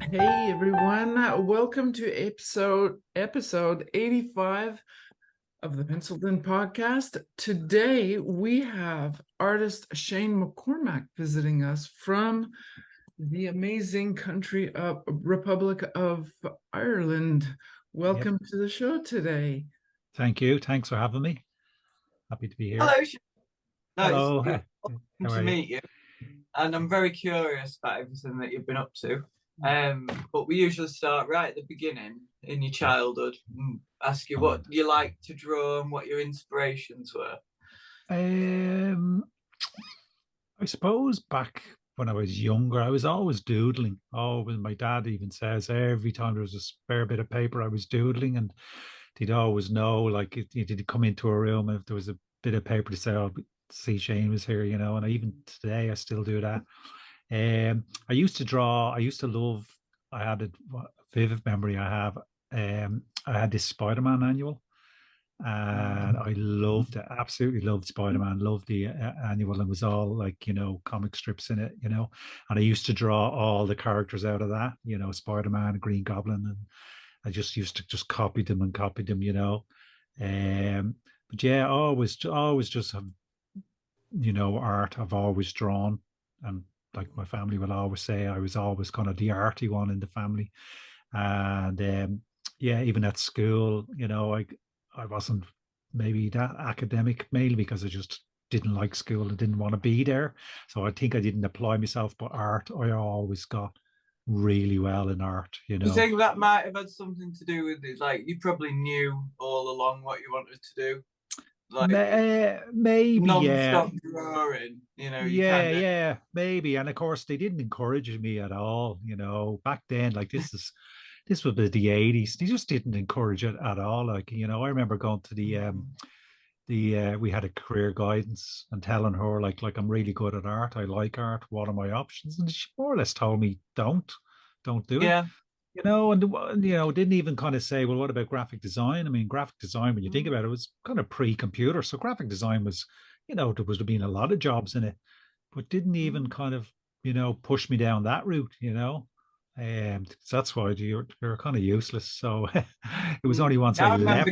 Hey everyone, welcome to episode 85 of the Penciled In Podcast. Today we have artist Shane McCormack visiting us from the amazing country of Republic of Ireland. Yep. Welcome to the show today. Thank you. Thanks for having me. Happy to be here. Hello. No, it's Hello. good How to are you? meet you. And I'm very curious about everything that you've been up to. But we usually start right at the beginning in your childhood and ask you what you like to draw and what your inspirations were. I suppose back when I was younger, I was always doodling. Oh, well, my dad even says every time there was a spare bit of paper, I was doodling, and he'd always know, like, he'd come into a room and if there was a bit of paper to say, "Oh, see, Shane was here," And even today, I still do that. I used to draw. I used to love. I had a vivid memory. I have. I had this Spider-Man annual, and I loved it. Absolutely loved Spider-Man. Loved the annual, and it was all like comic strips in it. And I used to draw all the characters out of that. Spider-Man, Green Goblin, and I just used to just copy them and copy them. But yeah, always just have art. I've always drawn, and like my family will always say, I was always kind of the arty one in the family. And yeah, even at school, I wasn't maybe that academic, mainly because I just didn't like school and didn't want to be there. So I think I didn't apply myself, but art, I always got really well in art. You think that might have had something to do with it? Like you probably knew all along what you wanted to do. Like maybe, non-stop drawing, yeah, maybe. And of course they didn't encourage me at all, back then. Like this was the 80s. They just didn't encourage it at all. Like, I remember going to the we had a career guidance and telling her like I'm really good at art. I like art. What are my options? And she more or less told me don't do it. Yeah. And didn't even kind of say, well, what about graphic design? I mean, graphic design, when you think about it, was kind of pre-computer. So graphic design was, there was been a lot of jobs in it, but didn't even kind of, push me down that route. And that's why you're kind of useless. So it was only once I left.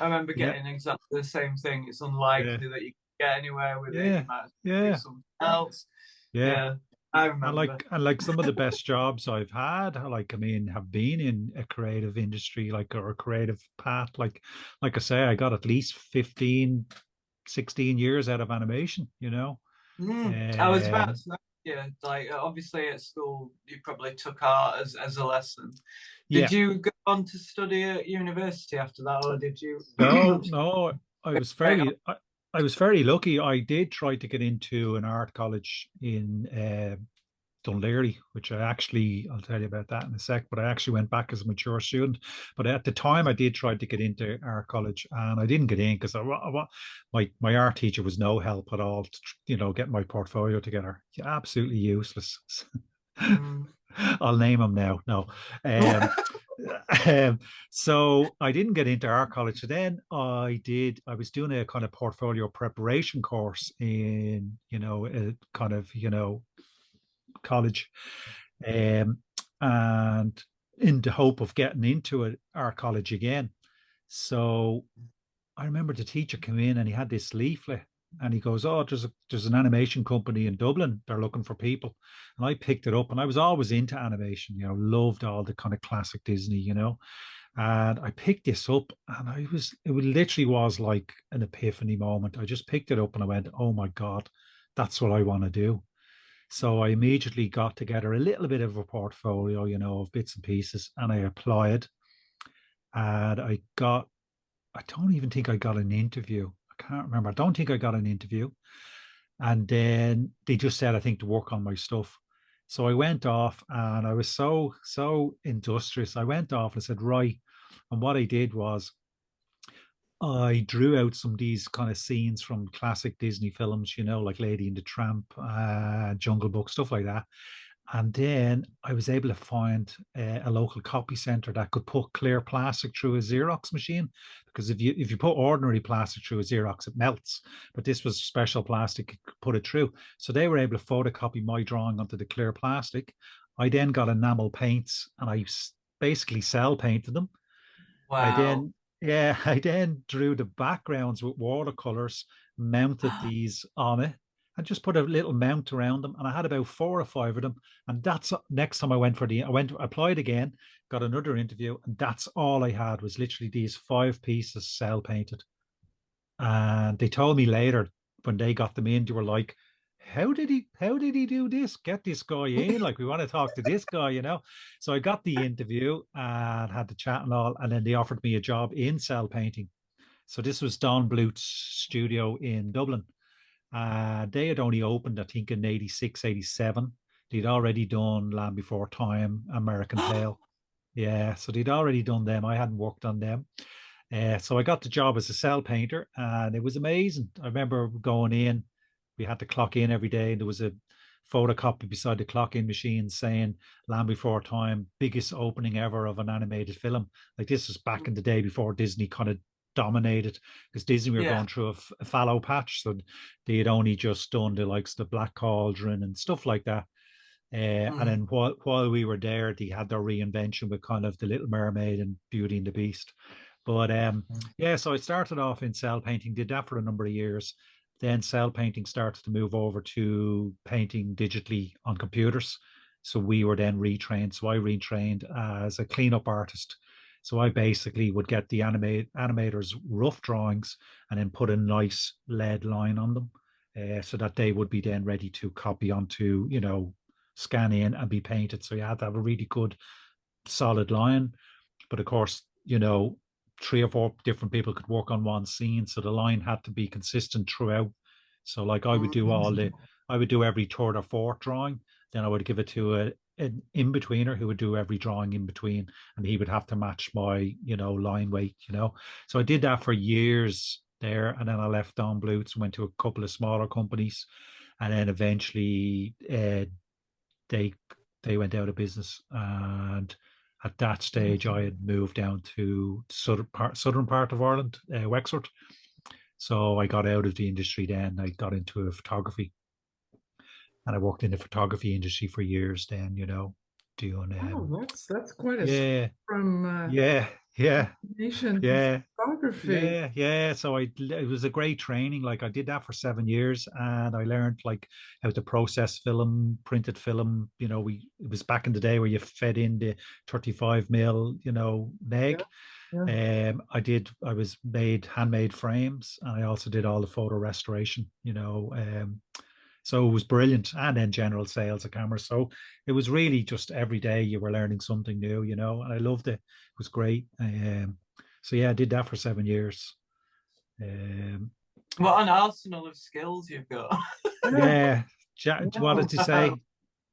I remember getting exactly the same thing. It's unlikely that you can get anywhere with it. You might do something else. Yeah. I remember. And like some of the best jobs I've had, like, I mean, have been in a creative industry, like, or a creative path. Like I say, I got at least 15, 16 years out of animation, I was about to say, like obviously at school you probably took art as a lesson. Did you go on to study at university after that, or did you? No. I was very lucky. I did try to get into an art college in Dunleary, which I'll tell you about that in a sec, but I actually went back as a mature student. But at the time, I did try to get into art college and I didn't get in because my art teacher was no help at all to, get my portfolio together. Absolutely useless. I'll name him now. No. So I didn't get into art college. So then I was doing a kind of portfolio preparation course in, a kind of, college, and in the hope of getting into art college again. So I remember the teacher came in and he had this leaflet and he goes, "Oh, there's an animation company in Dublin. They're looking for people." And I picked it up, and I was always into animation, loved all the kind of classic Disney, And I picked this up, and it literally was like an epiphany moment. I just picked it up and I went, "Oh my God, that's what I want to do." So I immediately got together a little bit of a portfolio, of bits and pieces, and I applied. And I don't even think I got an interview. I can't remember. I don't think I got an interview. And then they just said, I think, to work on my stuff. So I went off and I was so industrious. I went off and said, right. And what I did was I drew out some of these kind of scenes from classic Disney films, like Lady and the Tramp, Jungle Book, stuff like that. And then I was able to find a local copy center that could put clear plastic through a Xerox machine, because if you put ordinary plastic through a Xerox, it melts. But this was special plastic, it could put it through. So they were able to photocopy my drawing onto the clear plastic. I then got enamel paints and I basically cell painted them. I Wow. then, I then drew the backgrounds with watercolors, mounted these on it, and just put a little mount around them. And I had about 4 or 5 of them. And that's next time applied again, got another interview, and that's all I had was literally these 5 pieces cell painted. And they told me later when they got them in, they were like, how did he do this? Get this guy in. Like, we want to talk to this guy, you know? So I got the interview and had the chat and all. And then they offered me a job in cell painting. So this was Don Bluth's studio in Dublin. They had only opened, I think, in 86, 87. They'd already done Land Before Time, American Tail. Yeah, so they'd already done them. I hadn't worked on them. So I got the job as a cell painter, and it was amazing. I remember going in, we had to clock in every day. There was a photocopy beside the clock in machine saying Land Before Time, biggest opening ever of an animated film. Like, this was back in the day before Disney kind of dominated, because Disney were going through a fallow patch. So they had only just done the likes of the Black Cauldron and stuff like that. And then while we were there, they had their reinvention with kind of the Little Mermaid and Beauty and the Beast. But so I started off in cell painting, did that for a number of years. Then cell painting started to move over to painting digitally on computers. So we were then retrained. So I retrained as a cleanup artist. So I basically would get the animators' rough drawings and then put a nice lead line on them, so that they would be then ready to copy onto, scan in and be painted. So you had to have a really good solid line. But of course, 3 or 4 different people could work on one scene. So the line had to be consistent throughout. So like I would do every 3rd or 4th drawing. Then I would give it to an in-betweener who would do every drawing in between, and he would have to match my, line weight, So I did that for years there. And then I left Don Bluth's, went to a couple of smaller companies. And then eventually they went out of business. And at that stage, I had moved down to southern part of Ireland, Wexford. So I got out of the industry then. I got into photography. And I worked in the photography industry for years then, doing... that's quite a yeah, from yeah. photography. Yeah. So it was a great training. Like, I did that for 7 years, and I learned like how to process film, printed film. It was back in the day where you fed in the 35 mil, neg. Yeah. I was made handmade frames, and I also did all the photo restoration, so it was brilliant. And then general sales of cameras. So it was really just every day you were learning something new, and I loved it. It was great. So yeah, I did that for 7 years. What an arsenal of skills you've got. Yeah. What did you say?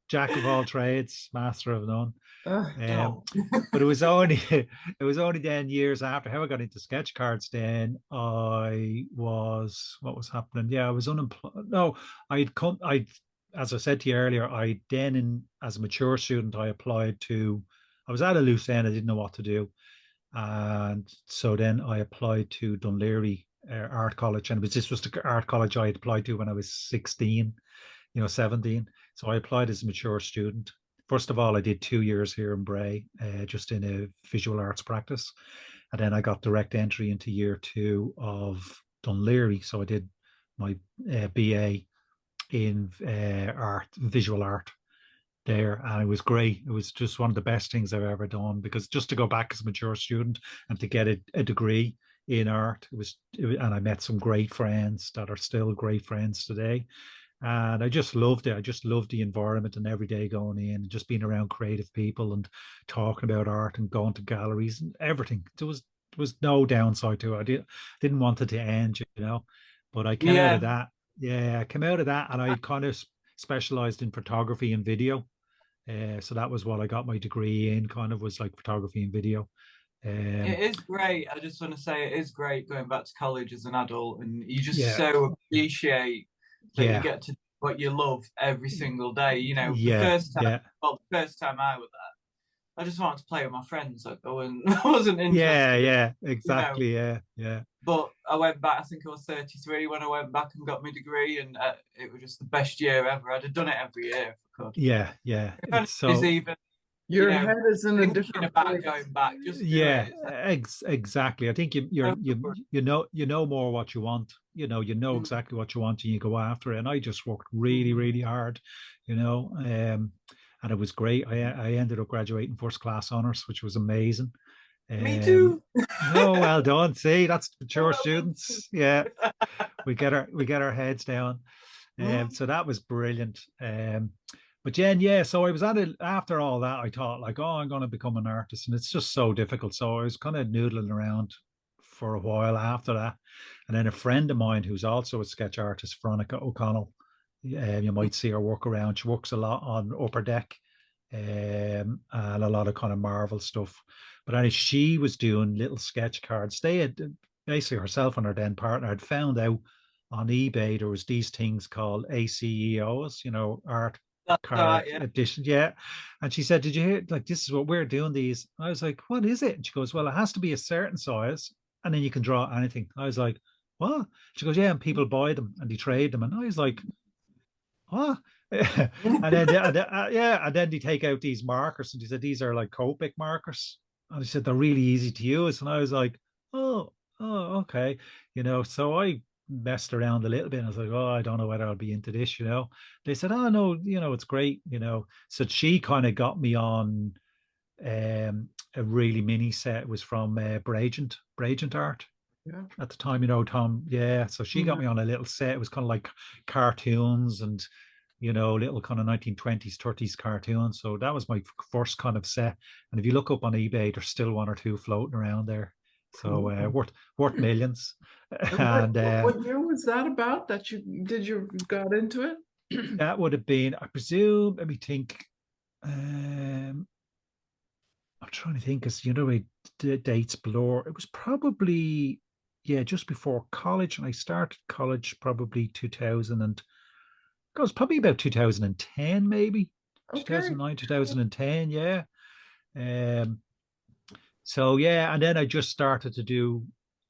Jack of all trades, master of none. But it was only then years after how I got into sketch cards. Then what was happening? Yeah, I was unemployed. No, as I said to you earlier, as a mature student, I was at a loose end. I didn't know what to do. And so then I applied to Dunleary Art College. And this was the art college I had applied to when I was 16, 17. So I applied as a mature student. First of all, I did 2 years here in Bray, just in a visual arts practice. And then I got direct entry into year 2 of Dunleary. So I did my BA in visual art there, and it was great. It was just one of the best things I've ever done, because just to go back as a mature student and to get a degree in art, and I met some great friends that are still great friends today. And I just loved it. I just loved the environment, and every day going in and just being around creative people and talking about art and going to galleries and everything. There was no downside to it. I didn't want it to end, but I came out of that. Yeah, I came out of that, and I kind of specialized in photography and video. So that was what I got my degree in, kind of, was like photography and video. It is great. I just want to say it is great going back to college as an adult, and you just so appreciate that you get to do what you love every single day. The first time I was I just wanted to play with my friends. I wasn't interested. Yeah, exactly. Yeah. But I went back. I think I was 33 when I went back and got my degree, and it was just the best year ever. I'd have done it every year if I could. Yeah. It's so even. Your head is in a different about place. going back. Just exactly. I think you know more what you want. You know exactly what you want, and you go after it. And I just worked really, really hard, and it was great. I ended up graduating first class honors, which was amazing. Me too. No, well done. See, that's mature students. Yeah, we get our heads down. So that was brilliant. But Jen, yeah, so I was at it after all that. I thought like, oh, I'm going to become an artist, and it's just so difficult. So I was kind of noodling around for a while after that, and then a friend of mine who's also a sketch artist, Veronica O'Connell, you might see her work around. She works a lot on Upper Deck, and a lot of kind of Marvel stuff. But anyway, she was doing little sketch cards. They had basically, herself and her then partner had found out on eBay there was these things called ACEOs, art card edition. Yeah. And she said, did you hear, like, this is what we're doing these? I was like, what is it? And she goes, well, it has to be a certain size and then you can draw anything. I was like, what? She goes, yeah, and people buy them and they trade them. And I was like, what? and then they take out these markers and they said, these are like Copic markers. And they said, they're really easy to use. And I was like, oh, okay. So I messed around a little bit and I was like, oh, I don't know whether I'll be into this. They said, oh no, it's great. So she kind of got me on a really mini set. It was from Bragent Art. Yeah. At the time, Tom. Yeah. So she got me on a little set. It was kind of like cartoons and little kind of 1920s, 30s cartoons. So that was my first kind of set. And if you look up on eBay, there's still one or two floating around there. So worth millions. And what year was that about that you got into it? That would have been, I presume, let me think. I'm trying to think, because the dates blur. It was probably just before college, and I started college probably 2000 and it was probably about 2010 maybe. Okay. 2009, 2010, yeah. So yeah, and then I just started to do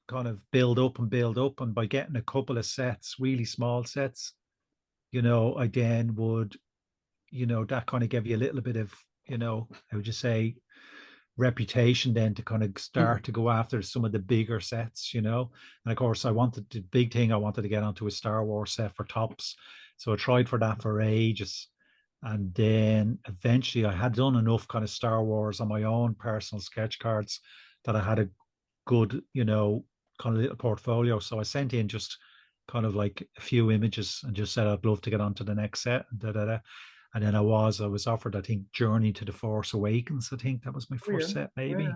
kind of build up, and by getting a couple of sets, really small sets, I then would, that kind of gave you a little bit of, how would you say, reputation then to kind of start to go after some of the bigger sets, and of course I wanted to get onto a Star Wars set for tops, so I tried for that for ages. And then eventually I had done enough kind of Star Wars on my own personal sketch cards that I had a good, kind of little portfolio. So I sent in just kind of like a few images and just said, I'd love to get onto the next set. And then I was offered, I think, Journey to the Force Awakens. I think that was my first set, maybe.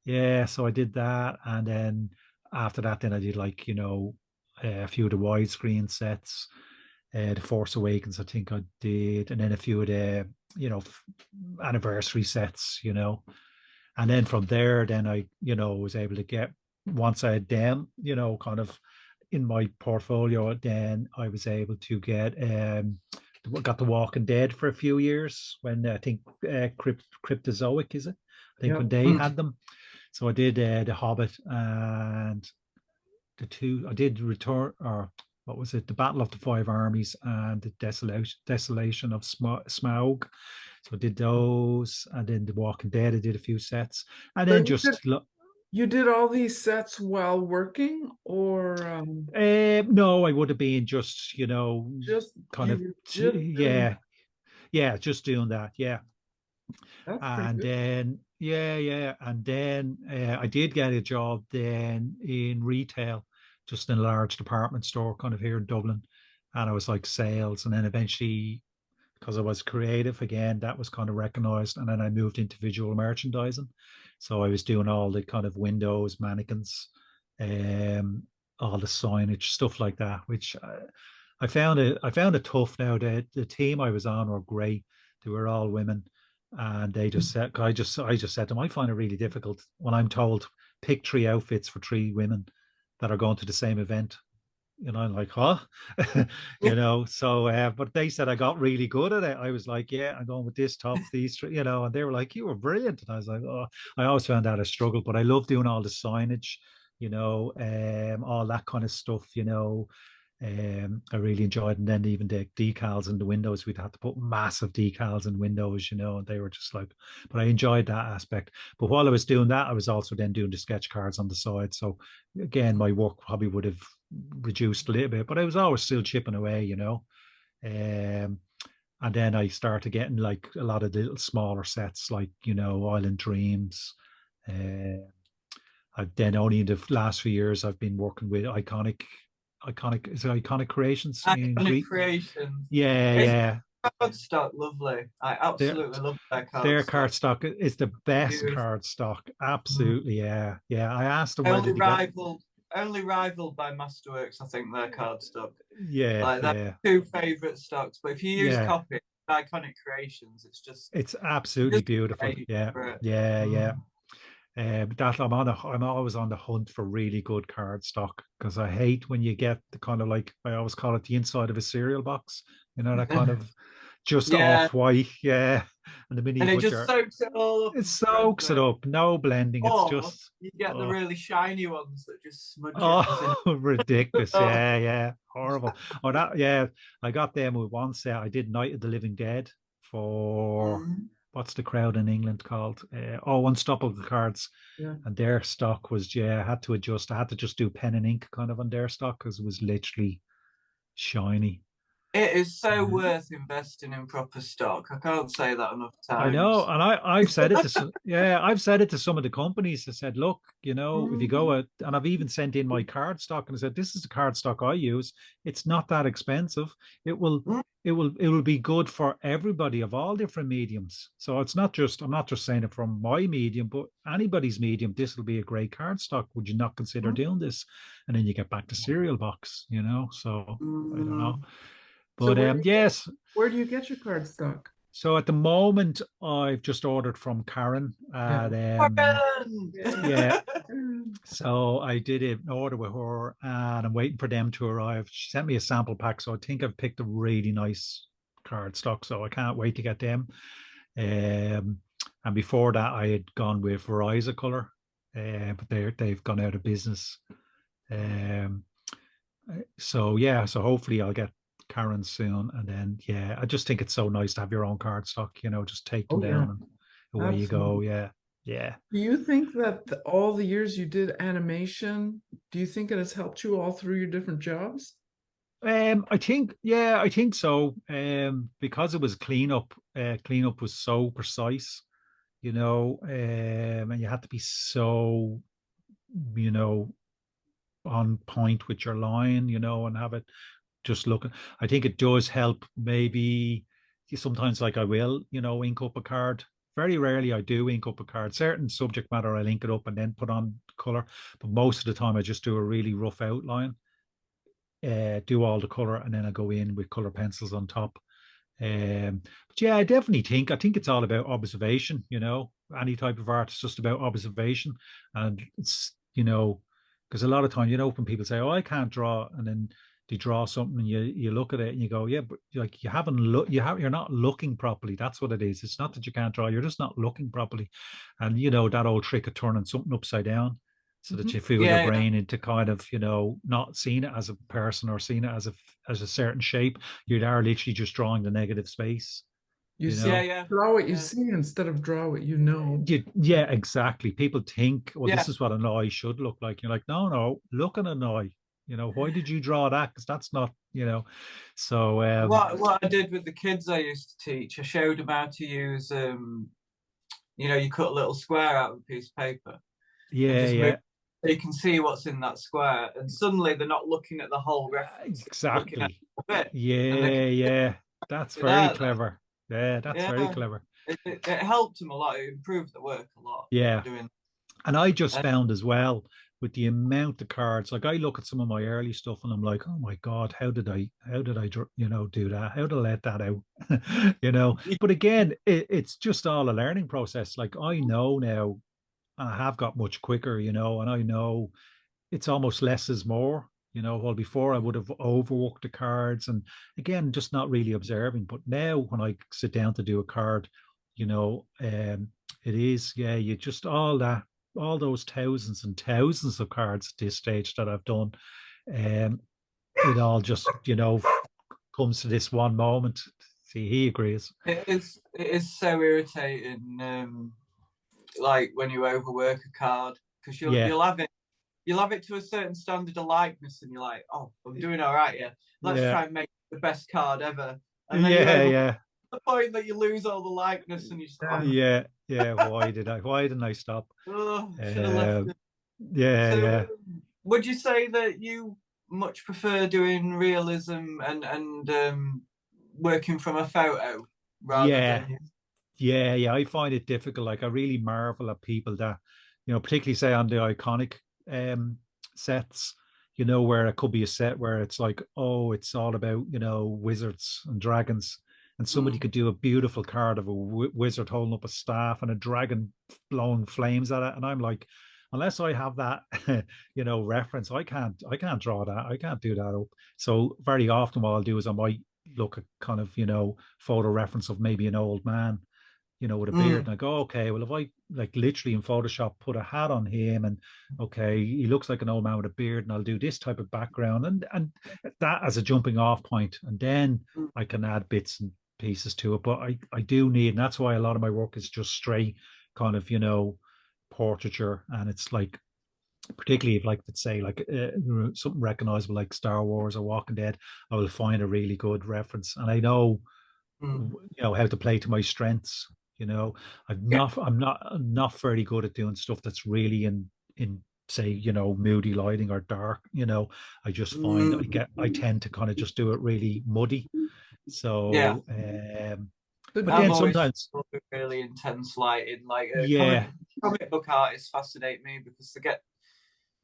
Yeah. So I did that. And then after that, then I did like, a few of the widescreen sets. The Force Awakens, I think I did, and then a few of the, anniversary sets, and then from there, then I, was able to get, once I had them, kind of in my portfolio, then I was able to got The Walking Dead for a few years when I think Cryptozoic, is it? I think when they had them. So I did The Hobbit and I did Return, or what was it? The Battle of the Five Armies and the Desolation of Smaug. So I did those, and then The Walking Dead, I did a few sets, and then you did all these sets while working, or no, I would have been just just kind of just doing that, yeah. And then and then I did get a job then in retail, just in a large department store kind of here in Dublin, and I was like sales, and then eventually, because I was creative again, that was kind of recognized, and then I moved into visual merchandising. So I was doing all the kind of windows, mannequins, all the signage, stuff like that, which I found it tough. Now the team I was on were great. They were all women, and they just said, I just said to them, I find it really difficult when I'm told pick 3 outfits for 3 women that are going to the same event. You know, I'm like, huh? You know, so, but they said I got really good at it. I was like, yeah, I'm going with this top, these three, you know, and they were like, you were brilliant. And I was like, oh, I always found that a struggle, but I love doing all the signage, you know, all that kind of stuff, you know. I really enjoyed, and then even the decals in the windows, we'd have to put massive decals in windows, you know, and they were just like, but I enjoyed that aspect. But while I was doing that, I was also then doing the sketch cards on the side. So again, my work probably would have reduced a little bit, but I was always still chipping away, you know. Um, and then I started getting like a lot of little smaller sets, like, you know, Island Dreams. Uh, I've then only in the last few years I've been working with iconic creations in Iconic Greek. creations. Yeah, It's yeah. cardstock, lovely. I Their absolutely love their their cardstock. card stock is the best Beautiful. card stock. Absolutely, yeah. Yeah. I asked them where Only did they get. rivaled by Masterworks, I think, their cardstock. Yeah, Like, yeah. they're two favourite stocks. But if you use Yeah. copy, iconic creations, It's absolutely just beautiful. great Yeah. for it. Yeah, yeah. That I'm always on the hunt for really good card stock, because I hate when you get the kind of, like, I always call it the inside of a cereal box, you know, that kind of just Yeah, off white, yeah. And the minute and you it put just soaks it all up it and spreads soaks it it. up, no blending. It's Or just, you get the oh, really shiny ones that just smudge it as in. oh, ridiculous. Oh. Yeah, yeah, horrible. Oh, that, yeah, I got them with one set. I did Night of the Living Dead for, what's the crowd in England called? Unstoppable Cards. Yeah. And their stock was, yeah, I had to adjust. I had to just do pen and ink kind of on their stock because it was literally shiny. It is so worth investing in proper stock. I can't say that enough I know, times. and I've said it to yeah, I've said it to some of the companies. I said, look, you know, if you go out, and I've even sent in my card stock and I said, this is the card stock I use. It's not that expensive. It will be good for everybody of all different mediums. So it's not just, I'm not just saying it from my medium, but anybody's medium. This will be a great card stock. Would you not consider doing this? And then you get back to cereal box, you know. So I don't know. So But yes. Where do you get your card stock? So at the moment, I've just ordered from Karen. Yeah. So I did an order with her, and I'm waiting for them to arrive. She sent me a sample pack, so I think I've picked a really nice card stock. So I can't wait to get them. And before that, I had gone with Verizon Color, but they've gone out of business. So yeah, so hopefully I'll get Karen soon, and then I just think it's so nice to have your own card stock, you know, just take them down and away you go. Yeah. Do you think that all the years you did animation, do you think it has helped you all through your different jobs? I think so. Because it was cleanup was so precise, you know, and you had to be so, you know, on point with your line, you know, and have it just looking. I think it does help. Maybe sometimes, like, I will, you know, ink up a card. Very rarely I do ink up a card. Certain subject matter I'll ink it up and then put on color, but most of the time I just do a really rough outline, do all the color, and then I go in with color pencils on top. But yeah, I think it's all about observation, you know. Any type of art is just about observation. And it's, you know, because a lot of time, you know, when people say, oh, I can't draw, and then they draw something and you look at it and you go, yeah, but like, you're not looking properly. That's what it is. It's not that you can't draw, you're just not looking properly. And you know, that old trick of turning something upside down so that you fool your brain into kind of, you know, not seeing it as a person or seeing it as a certain shape. You are literally just drawing the negative space. You know? Draw what you see instead of draw what you know. Yeah, exactly. People think, well, this is what an eye should look like. You're like, no, look at an eye. You know, why did you draw that? Because that's not, you know. So what I did with the kids I used to teach, I showed them how to use, you know, you cut a little square out of a piece of paper. Yeah. So you can see what's in that square, and suddenly they're not looking at the whole reference. Exactly. Yeah. That's very clever. Yeah, that's very clever. It helped them a lot. It improved the work a lot. Yeah. And I just found as well, with the amount of cards, like, I look at some of my early stuff and I'm like, oh my God, how did I, you know, do that? How did I let that out? You know, but again, it's just all a learning process. Like, I know now, I have got much quicker, you know, and I know it's almost less is more. While before I would have overworked the cards and again, just not really observing. But now when I sit down to do a card, it is, you just all those thousands and thousands of cards at this stage that I've done. It all just, comes to this one moment. See, he agrees. It is so irritating, like when you overwork a card, because you'll have it to a certain standard of likeness, and you're like, oh, I'm doing all right here. Let's try and make the best card ever. And then the point that you lose all the likeness, and you just Why didn't I stop? Oh, should have left it. Would you say that you much prefer doing realism and working from a photo rather than I find it difficult. Like, I really marvel at people that, particularly say on the iconic sets, where it could be a set where it's like, oh, it's all about, wizards and dragons, and somebody could do a beautiful card of a wizard holding up a staff and a dragon blowing flames at it, and I'm like, unless I have that reference, I can't draw that. I can't do that up. So very often what I'll do is I might look at kind of photo reference of maybe an old man with a beard, and I go, okay, well, if I like literally in Photoshop put a hat on him, and okay, he looks like an old man with a beard, and I'll do this type of background and that as a jumping off point, and then I can add bits and pieces to it. But I do need, and that's why a lot of my work is just straight kind of portraiture, and it's like, particularly if, like, let's say, like something recognizable like Star Wars or Walking Dead, I will find a really good reference, and I know how to play to my strengths. I'm not very good at doing stuff that's really in say moody lighting or dark. I just find I tend to kind of just do it really muddy. So but then sometimes really intense lighting, like comic book artists fascinate me because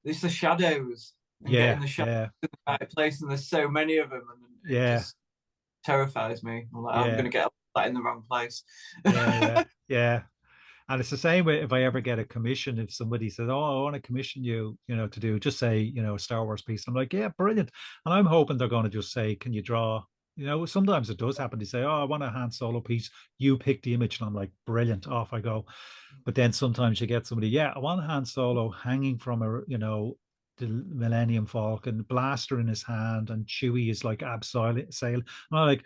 it's the shadows and getting the shadows in the right place, and there's so many of them, and it just terrifies me. I'm like, I'm going to get that in the wrong place. And it's the same way if I ever get a commission. If somebody says, oh, I want to commission you, to do, just say, a Star Wars piece. I'm like, yeah, brilliant. And I'm hoping they're going to just say, can you draw? Sometimes it does happen. They say, oh, I want a Han Solo piece. You pick the image. And I'm like, brilliant. Off I go. But then sometimes you get somebody, I want Han Solo hanging from the Millennium Falcon, blaster in his hand, and Chewie is like abseil. And I'm like,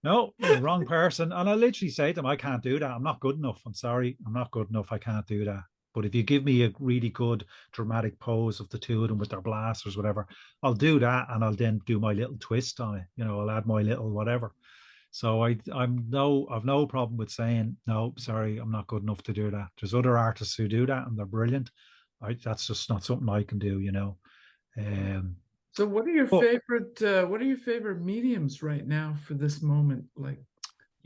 no, you're the wrong person. And I literally say to them, I can't do that. I'm not good enough. I'm sorry. I'm not good enough. I can't do that. But if you give me a really good dramatic pose of the two of them with their blasters, whatever, I'll do that, and I'll then do my little twist on it. I'll add my little whatever. So I've no problem with saying, no, sorry, I'm not good enough to do that. There's other artists who do that and they're brilliant. That's just not something I can do. So what are your favorite mediums right now for this moment? Like,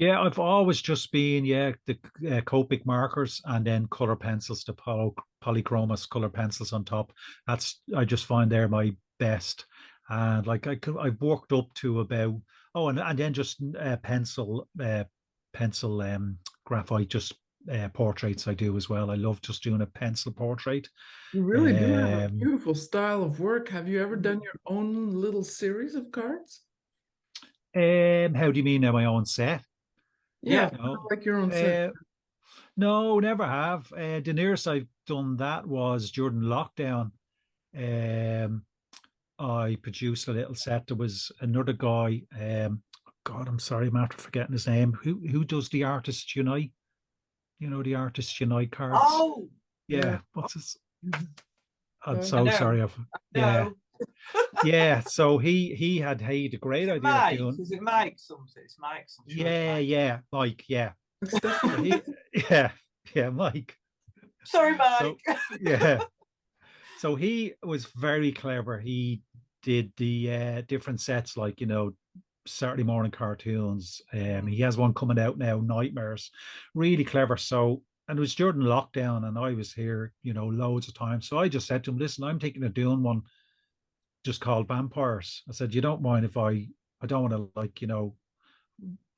I've always just been the Copic markers, and then color pencils, the polychromos color pencils on top. I just find they're my best. And like I've worked up to about and then just pencil graphite, just portraits I do as well. I love just doing a pencil portrait. You really do have a beautiful style of work. Have you ever done your own little series of cards? How do you mean, my own set? Like your own set. No, never have. The nearest I've done that was during lockdown. I produced a little set. There was another guy. God, I'm sorry, I'm after forgetting his name. Who does the Artists Unite? The Artists Unite cards. Oh, What's his? I'm so sorry. So he had a great idea of doing. Is it Mike something? It's Mike something. Mike. Mike. Sorry, Mike. So he was very clever. He did the different sets, like Saturday morning cartoons. He has one coming out now, Nightmares. Really clever. So, and it was during lockdown, and I was here, loads of times. So I just said to him, listen, I'm thinking of doing one just called Vampires. I said, you don't mind if I don't want to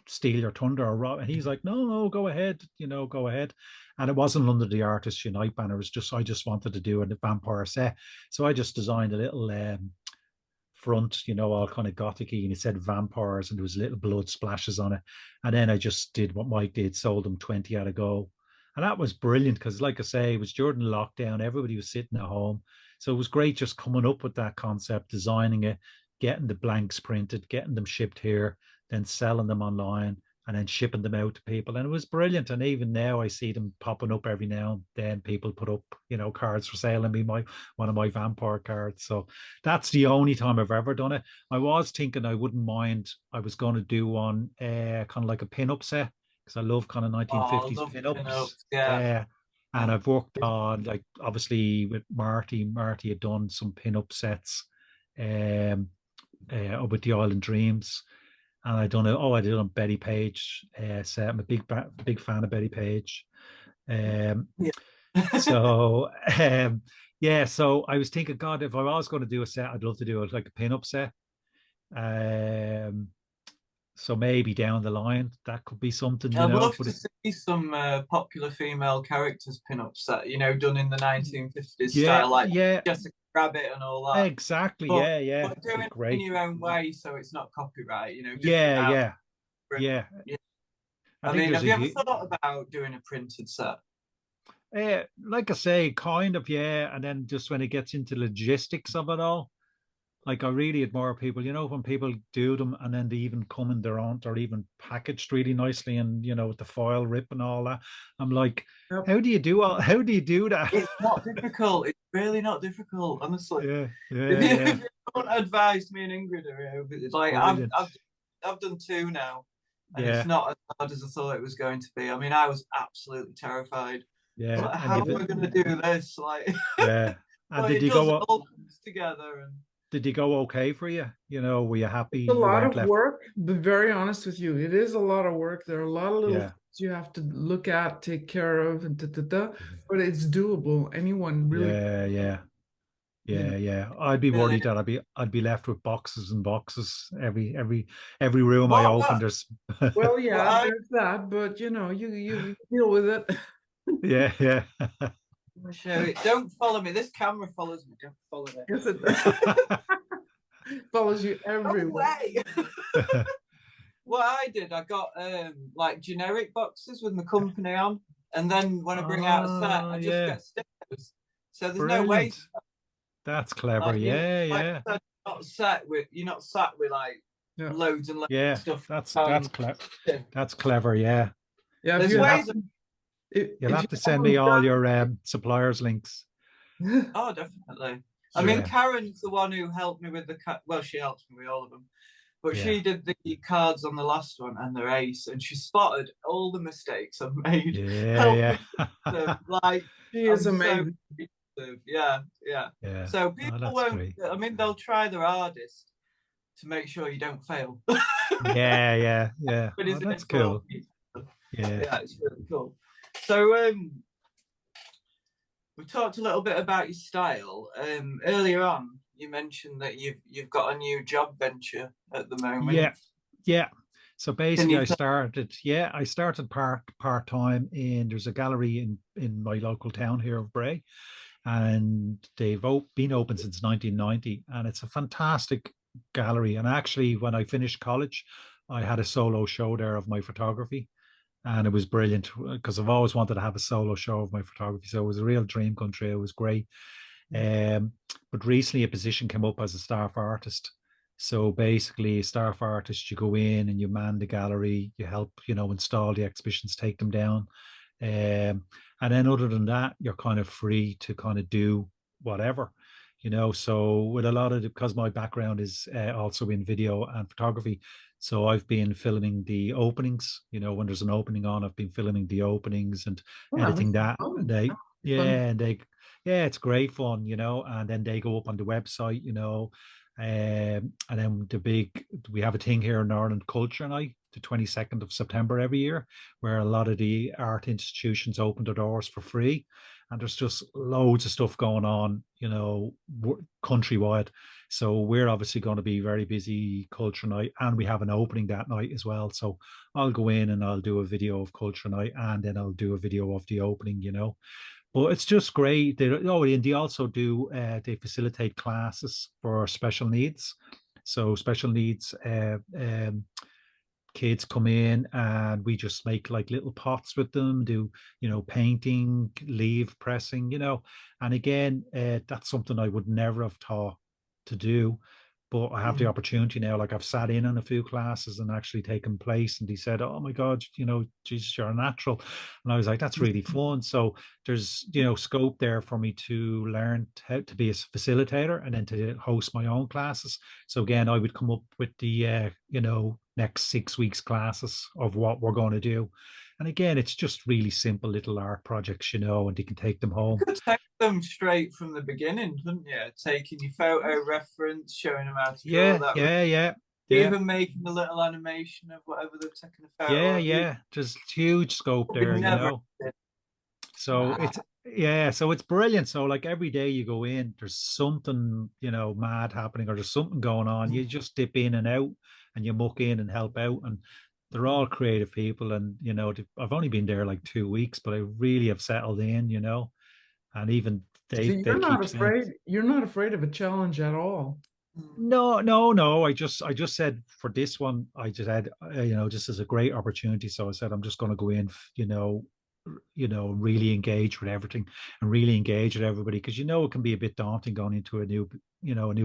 steal your thunder or rob? And he's like, no, go ahead, go ahead. And it wasn't under the Artists Unite banner. It was just, I just wanted to do a vampire set. So I just designed a little front, all kind of gothic-y, and it said vampires, and there was little blood splashes on it. And then I just did what Mike did, sold them 20 at a go. And that was brilliant because, like I say, it was during lockdown. Everybody was sitting at home. So it was great just coming up with that concept, designing it, getting the blanks printed, getting them shipped here, then selling them online, and then shipping them out to people. And it was brilliant. And even now I see them popping up every now and then. People put up, cards for sale and one of my vampire cards. So that's the only time I've ever done it. I was thinking I wouldn't mind. I was going to do one kind of like a pin-up set, because I love kind of 1950s pin-ups. Yeah. And I've worked on, like, obviously with Marty. Marty had done some pin-up sets up at the Island Dreams. And I did on Betty Page set. I'm a big fan of Betty Page. So so I was thinking, God, if I was going to do a set, I'd love to do it like a pin-up set. So maybe down the line that could be something. I'd love to see some popular female characters pin-up set, done in the 1950s style, like Jessica Rabbit and all that. Exactly. But doing it great. in your own way, so it's not copyright. Yeah. I mean, have you ever thought about doing a printed set? Like I say, kind of, yeah. And then just when it gets into logistics of it all, like, I really admire people, when people do them and then they even come in their own, or even packaged really nicely, and with the foil rip and all that. I'm like, how do you do that? It's not difficult. It's really not difficult, honestly. Yeah. If you don't advise me and Ingrid, it's like I've done 2 now, and it's not as hard as I thought it was going to be. I mean, I was absolutely terrified. Yeah. Like, how am I going to do this? Like, yeah. And did you go all together? And did you go okay for you? Were you happy? It's a lot of work. To be very honest with you, it is a lot of work. There are a lot of little things you have to look at, take care of, and but it's doable. Anyone really? Yeah. I'd be worried that I'd be left with boxes and boxes. Every room I open, there's. Well, yeah, there's that, but you deal with it. Yeah. Show it. Don't follow me. This camera follows me. Don't follow me. Yes, it does. Follows you everywhere. What I did, I got like generic boxes with the company on, and then when I bring out a set, I just get stickers. So there's no waste. That's clever. You're not sat with like loads and loads of stuff. That's clever. That's clever. Yeah. Yeah. There's ways. You'll have to send me all your suppliers links. Oh, definitely. I mean, Karen's the one who helped me with she helps me with all of them. But she did the cards on the last one, and they're ace, and she spotted all the mistakes I've made. Like, she is amazing. Yeah. So people won't. Great. I mean, they'll try their hardest to make sure you don't fail. Yeah. But that's cool. Yeah, it's really cool. So we talked a little bit about your style. Earlier on, you mentioned that you've got a new job venture at the moment. Yeah. So basically, I started part-time there's a gallery in my local town here of Bray, and they've been open since 1990, and it's a fantastic gallery. And actually, when I finished college, I had a solo show there of my photography. And it was brilliant because I've always wanted to have a solo show of my photography. So it was a real dream come true. It was great. But recently a position came up as a staff artist. So basically, a staff artist, you go in and you man the gallery, you help, install the exhibitions, take them down. And then other than that, you're kind of free to kind of do whatever. So with a lot of because my background is also in video and photography, so I've been filming the openings. When there's an opening on, I've been filming the openings and editing that. It's great fun, and then they go up on the website, and then we have a thing here in Ireland, Culture Night, the 22nd of September every year, where a lot of the art institutions open their doors for free. And there's just loads of stuff going on, countrywide. So we're obviously going to be very busy Culture Night, and we have an opening that night as well. So I'll go in and I'll do a video of Culture Night, and then I'll do a video of the opening, But it's just great. And they also do they facilitate classes for special needs. So special needs kids come in and we just make like little pots with them, do painting, leaf pressing, and again that's something I would never have thought to do, but I have the opportunity now. Like I've sat in on a few classes and actually taken place, and he said, oh my god, Jesus, you're a natural. And I was like, that's really fun. So there's scope there for me to learn how to be a facilitator and then to host my own classes. So again, I would come up with the next 6 weeks classes of what we're going to do. And again, it's just really simple little art projects, and you can take them home. You could take them straight from the beginning, couldn't you? Taking your photo reference, showing them how to draw that. Yeah. Even making a little animation of whatever they're taking a photo of. Yeah. There's huge scope there, So so it's brilliant. So like every day you go in, there's something, mad happening, or there's something going on. You just dip in and out and you muck in and help out. And they're all creative people. And, I've only been there like 2 weeks, but I really have settled in, and even you're not afraid of a challenge at all. No. I just said for this one, I just had, just as a great opportunity. So I said, I'm just going to go in, really engage with everything and really engage with everybody. Cause it can be a bit daunting going into a new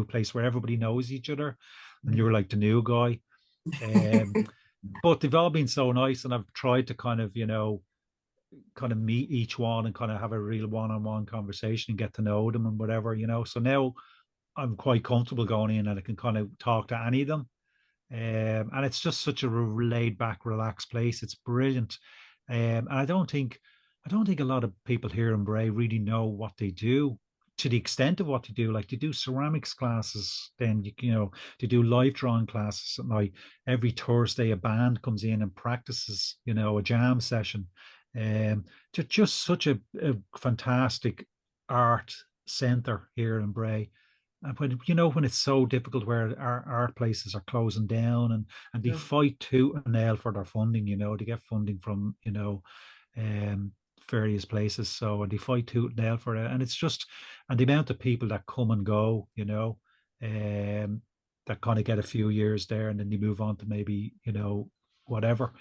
place where everybody knows each other and you're like the new guy. But they've all been so nice, and I've tried to kind of meet each one and kind of have a real one-on-one conversation and get to know them and whatever, so now I'm quite comfortable going in and I can kind of talk to any of them. And it's just such a laid back, relaxed place. It's brilliant. And I don't think a lot of people here in Bray really know what they do to the extent of what they do. Like they do ceramics classes, then they do live drawing classes at night. Every Thursday a band comes in and practices, a jam session. Just such a fantastic art center here in Bray. And when it's so difficult where our places are closing down and they fight tooth and nail for their funding, to get funding from, various places. So they fight tooth and nail for it. And it's just, and the amount of people that come and go, that kind of get a few years there and then they move on to maybe, whatever.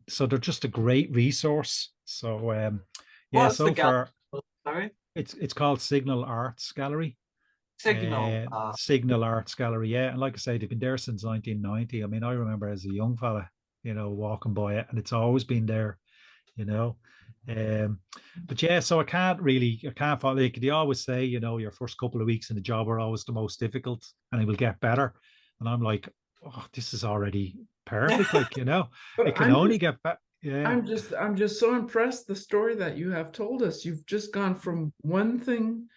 So they're just a great resource. So, so far, sorry? It's called Signal Arts Gallery. Signal Arts Gallery, and like I say, they've been there since 1990. I mean, I remember as a young fella, walking by it, and it's always been there, but so I can't follow. Like they always say, your first couple of weeks in the job are always the most difficult, and it will get better. And I'm like, oh, this is already perfect, like it can only get better. Yeah, I'm just so impressed the story that you have told us. You've just gone from one thing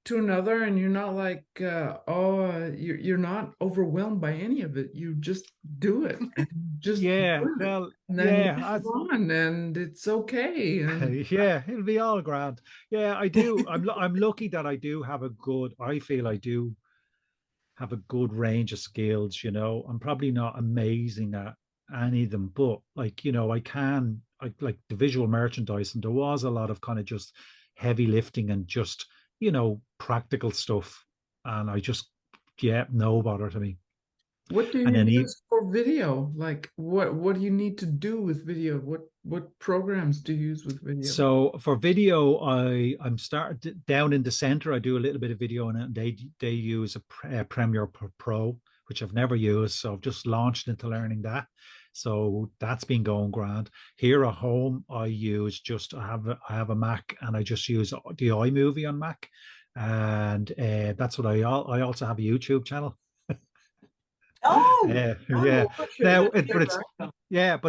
to another, and you're not like you're not overwhelmed by any of it. You just do it, and just well, and then on, and it's okay. And it'll be all grand. I do. I'm lucky that I do have I feel I do have a good range of skills. I'm probably not amazing at any of them, but like I like the visual merchandising. There was a lot of kind of just heavy lifting and just practical stuff, and I just no bother to me. What do you use for video? Like what do you need to do with video? What programs do you use with video? So for video, I'm started down in the center. I do a little bit of video on it, and they use a Premiere Pro, which I've never used, so I've just launched into learning that. So that's been going grand. Here at home, I have a Mac, and I just use the iMovie on Mac, and that's what I also have a YouTube channel. But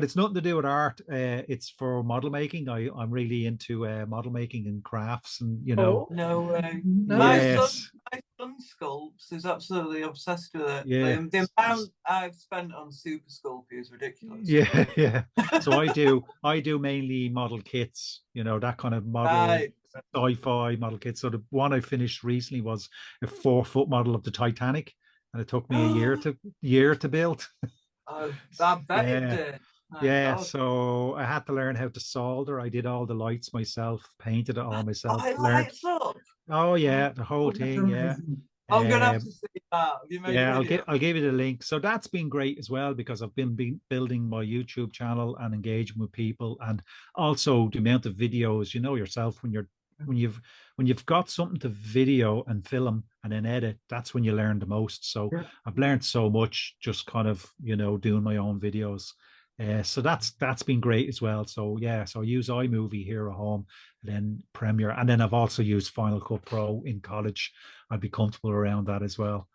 it's nothing to do with art. It's for model making. I'm really into model making and crafts, and no way. My son sculpts is absolutely obsessed with it. The amount I've spent on Super Sculpey is ridiculous. So I do mainly model kits, that kind of model sci-fi model kits. So the one I finished recently was a 4-foot model of the Titanic, and it took me a year to build. I bet it did. Yeah, God. so I had to learn how to solder. I did all the lights myself, painted it all myself, I learned. lights up. Oh yeah, the whole Oh, that's thing, yeah. amazing. I'm gonna have Um, to see that. Have you made a yeah, video? I'll give you the link. So that's been great as well because I've been building my YouTube channel and engaging with people, and also the amount of videos. You know yourself when you've when you've got something to video and film and then edit. That's when you learn the most. So Yeah. I've learned so much just kind of doing my own videos. So that's been great as well. So yeah, so I use iMovie here at home, and then Premiere, and then I've also used Final Cut Pro in college. I'd be comfortable around that as well.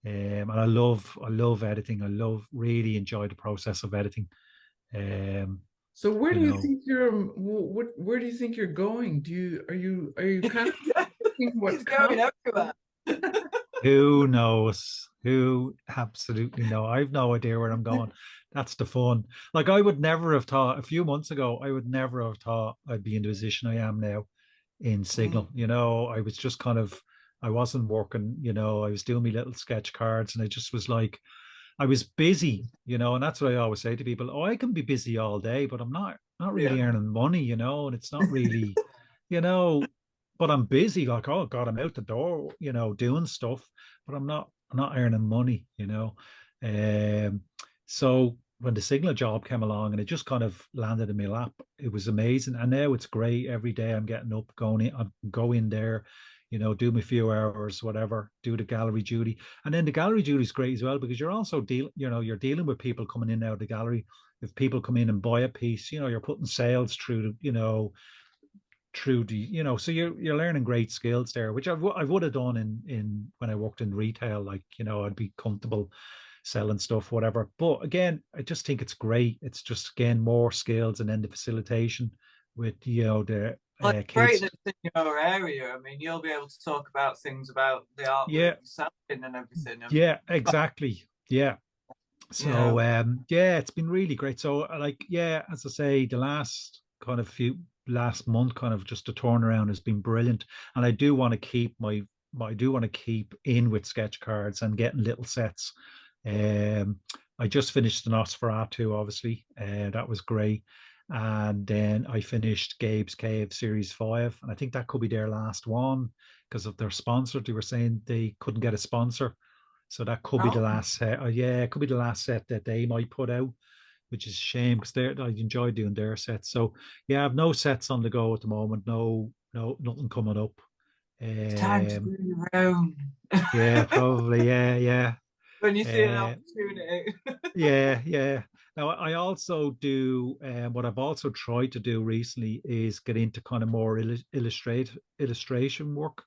And I love editing. Really enjoy the process of editing. Um, So where you do you know, think you're where do you think you're going? Are you kind of thinking He's what going comes? everywhere. who knows? Who absolutely know? I've no idea where I'm going. That's the fun. Like I would never have thought a few months ago, I would never have thought I'd be in the position I am now in Signal. I was just kind of I wasn't working, I was doing my little sketch cards and I just was like I was busy, and that's what I always say to people. Oh, I can be busy all day, but I'm not Yeah. really earning money, and it's not really, you know, but I'm busy. Like, oh God, I'm out the door, doing stuff, but I'm not earning money. Um, so when the Signal job came along and it just kind of landed in my lap, it was amazing. And now it's great. Every day I'm getting up, I go in there, do my few hours, whatever, do the gallery duty. And then the gallery duty is great as well because you're also you're dealing with people coming in and out of the gallery. If people come in and buy a piece, you're putting sales through the so you're learning great skills there, which I would have done in when I worked in retail. Like I'd be comfortable selling stuff, whatever. But again, I just think it's great. It's just again more skills, and then the facilitation with the Like great kids. that it's in your area. I mean, you'll be able to talk about things about the artwork Yeah, you're selling and everything. yeah, exactly. Yeah. So yeah, it's been really great. So like yeah, as I say, the last month kind of just the turnaround has been brilliant. And I do want to keep I do want to keep in with sketch cards and getting little sets. I just finished the Nosferatu, obviously. That was great. And then I finished Gabe's Cave Series 5. And I think that could be their last one because of their sponsor. They were saying they couldn't get a sponsor. So that could be the last set. Yeah, it could be the last set that they might put out, which is a shame because I enjoy doing their sets. So yeah, I have no sets on the go at the moment. No, nothing coming up. It's time to do your own. Yeah, probably. Yeah. When you see an Uh, opportunity. yeah. Now I also do what I've also tried to do recently is get into kind of more illustration work.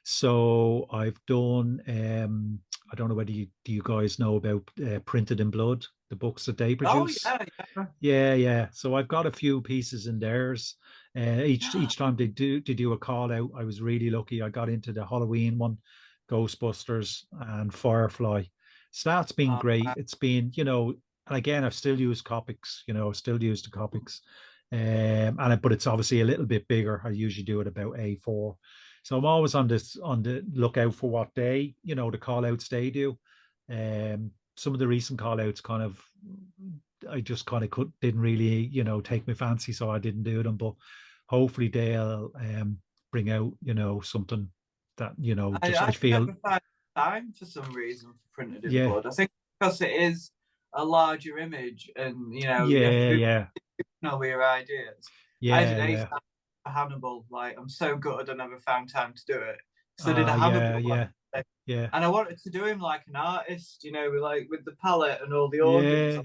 So I've done I don't know whether do you guys know about Printed in Blood, the books that they produce. Yeah. So I've got a few pieces in theirs. Each time they do a call out, I was really lucky. I got into the Halloween one, Ghostbusters and Firefly. So that's been great. It's been, and again, I've still used Copics, still use the Copics. But it's obviously a little bit bigger. I usually do it about A4. So I'm always on the lookout for what the call outs they do. Some of the recent call outs I just kind of didn't really, take my fancy, so I didn't do them. But hopefully they'll bring out, something that, I feel. Never find time for some reason for Printed in Yeah. Blood. I think because it is a larger image and, you have Yeah. know your ideas. I did a Hannibal. Like, I'm so gutted I never found time to do it. So I did a Hannibal. Yeah. And I wanted to do him like an artist, with the palette and all the organs. Yeah.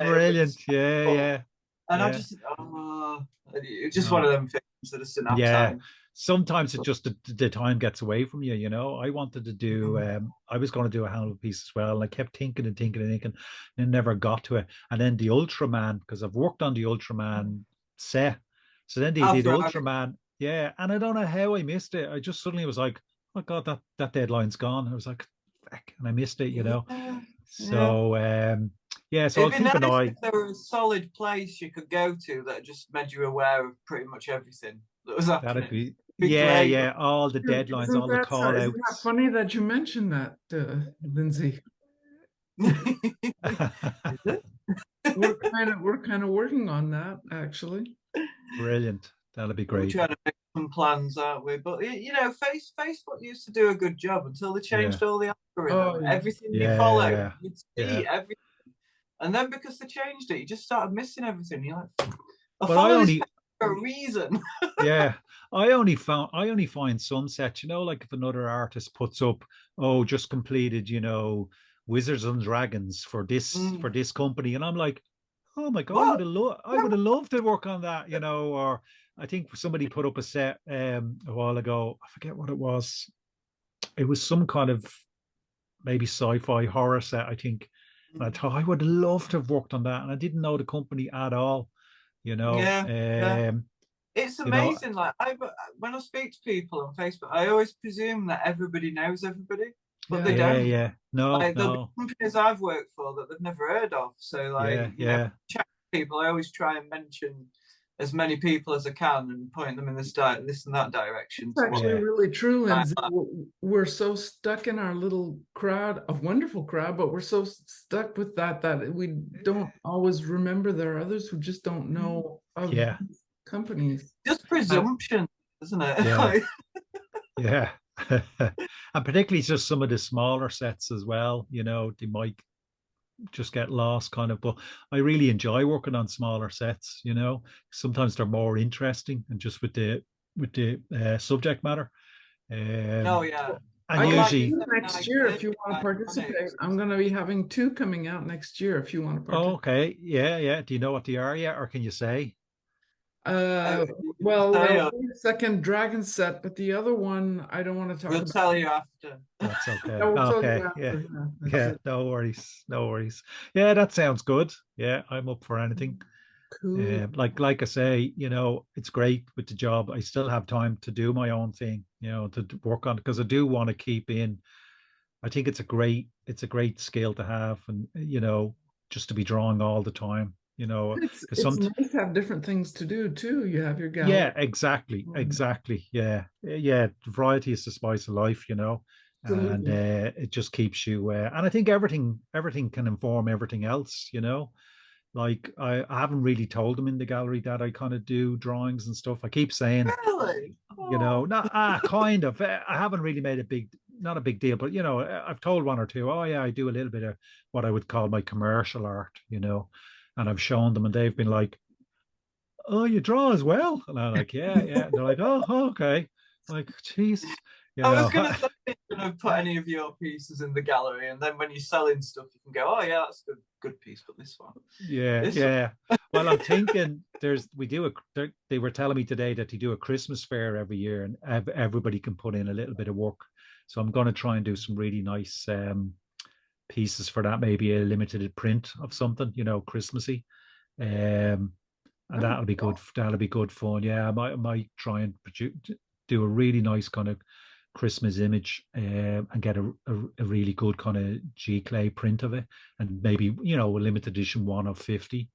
Brilliant. Yeah. And I just, it's just one of them things that I just didn't have time. Sometimes it just the time gets away from you. I wanted to do. I was going to do a Hannibal piece as well, and I kept thinking and never got to it. And then the Ultraman, because I've worked on the Ultraman set. So then they did Ultraman. Yeah, and I don't know how I missed it. I just suddenly was like, oh God, that deadline's gone. I was like, heck, and I missed it. So so I'll keep an eye. If there was a solid place you could go to that just made you aware of pretty much everything that was happening. That'd be yeah, all the deadlines, all the call outs. Isn't that funny that you mentioned that, Lindsey? We're kind of working on that, actually. Brilliant. That'll be great. We're trying to make some plans, aren't we? But Facebook used to do a good job until they changed all the algorithm. Everything you follow, you'd see everything. And then because they changed it, you just started missing everything. You're like, I follow this for a reason. Yeah. I only find sunsets, like if another artist puts up, just completed, Wizards and Dragons for this company. And I'm like, oh my God, I would have loved to work on that, or I think somebody put up a set a while ago. I forget what it was. It was some kind of maybe sci-fi horror set, I think. And I thought I would love to have worked on that. And I didn't know the company at all, It's amazing. Like when I speak to people on Facebook, I always presume that everybody knows everybody, but they don't. Yeah. No, the companies I've worked for that they've never heard of. So chat to people, I always try and mention as many people as I can and point them in this and that direction. It's actually really true, Lindsey. We're so stuck in our little crowd, a wonderful crowd, but we're so stuck with that we don't always remember there are others who just don't know of companies. Just presumption, isn't it? Yeah. And particularly just some of the smaller sets as well, they might just get lost kind of, but I really enjoy working on smaller sets, sometimes they're more interesting and just with the subject matter. And usually next year, if you want to participate, I'm going to be having 2 coming out next year if you want to participate. Okay. Yeah. Do you know what they are yet, or can you say? The second dragon set, but the other one I don't want to talk about. We'll tell you after. That's okay. Okay. Yeah. No worries. Yeah, that sounds good. Yeah, I'm up for anything. Cool. Like I say, it's great with the job. I still have time to do my own thing, to work on it, because I do want to keep in. I think it's a great skill to have, and just to be drawing all the time. It's nice to have different things to do too. You have your gallery. Yeah, exactly. Yeah. Variety is the spice of life, and it just keeps you. And I think everything can inform everything else, Like I haven't really told them in the gallery that I kind of do drawings and stuff. I keep saying, really? Kind of. I haven't really made not a big deal, but I've told one or two. Oh yeah, I do a little bit of what I would call my commercial art, and I've shown them, and they've been like, "Oh, you draw as well?" And I'm like, "Yeah." And they're like, "Oh, okay." I'm like, "Jeez." I was going to say, you're going to put any of your pieces in the gallery, and then when you're selling stuff, you can go, "Oh yeah, that's a good piece, but this one." Yeah. Well, I'm thinking they were telling me today that they do a Christmas fair every year, and everybody can put in a little bit of work. So I'm going to try and do some really nice pieces for that, maybe a limited print of something, Christmassy, and that'll be good. That'll be good fun. Yeah, I might try and do a really nice kind of Christmas image and get a really good kind of G clay print of it, and maybe a limited edition 1 of 50,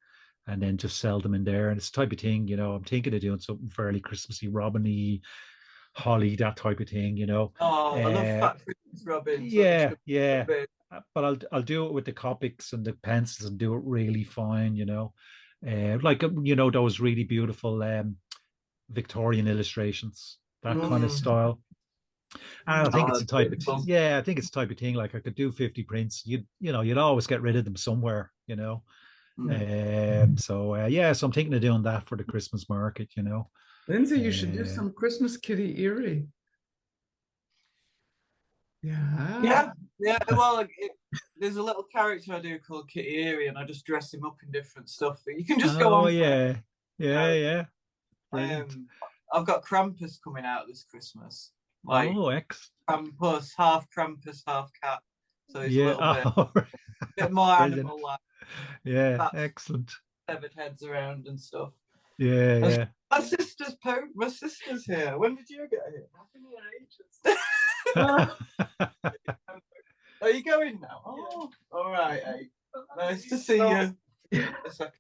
and then just sell them in there. And it's the type of thing, I'm thinking of doing something fairly Christmassy, robin-y, holly, that type of thing, Oh, I love fat Christmas robins. Yeah. But I'll do it with the Copics and the pencils and do it really fine, like those really beautiful Victorian illustrations, that kind of style. And I think it's the type of I think it's the type of thing, like I could do 50 prints. You'd always get rid of them somewhere, So I'm thinking of doing that for the Christmas market, Lindsey, you should do some Christmas Kitty Erie. Yeah. Well, there's a little character I do called Kitty Erie, and I just dress him up in different stuff. You can just go on. Yeah. I've got Krampus coming out this Christmas. Krampus, half cat. So he's a little bit more animal like. Yeah, excellent. Severed heads around and stuff. Yeah. My sister's here. When did you get here? I've been here ages. Are you going now? Oh, all right. Hey. Nice to see you. A second.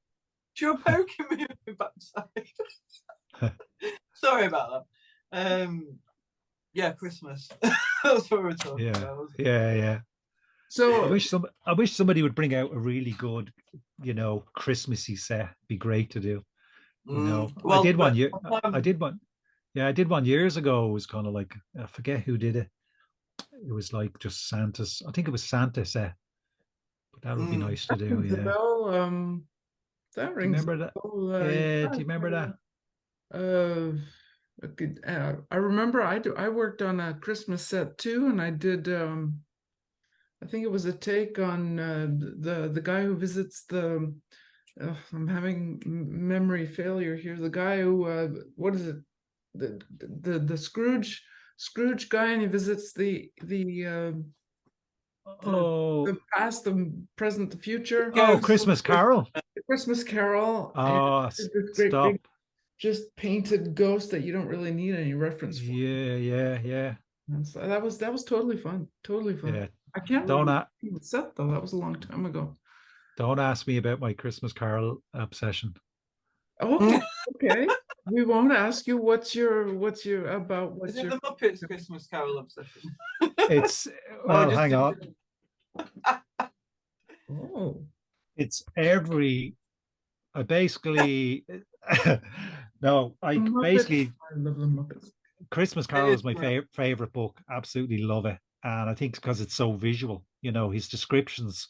You're poking me in the backside. Sorry about that. Christmas. That's what we're talking about. Yeah. So I wish somebody would bring out a really good, Christmassy set. Be great to do. I did one year. I did one. Yeah, I did one years ago. It was kind of like, I forget who did it. It was like just Santa's. I think it was Santa set. But that would be nice to do. the Yeah. bell, that rings a Remember that? bell. Yeah. Do you remember that? I remember I worked on a Christmas set too, and I did I think it was a take on the guy who visits the I'm having memory failure here. The guy who what is it? The Scrooge guy, and he visits the past, the present, the future. Oh, Christmas Carol. The Christmas Carol. Oh, this great stop. big just painted ghost that you don't really need any reference for. Yeah. And so that was totally fun. Totally fun. Yeah. I can't remember the set though. That was a long time ago. Don't ask me about my Christmas Carol obsession. Okay. We won't ask you what's your Is it the Muppets Christmas Carol obsession? It's hang on. It's every. I basically no. I love the Muppets. Christmas Carol is my favorite book. Absolutely love it, and I think because it's so visual. His descriptions.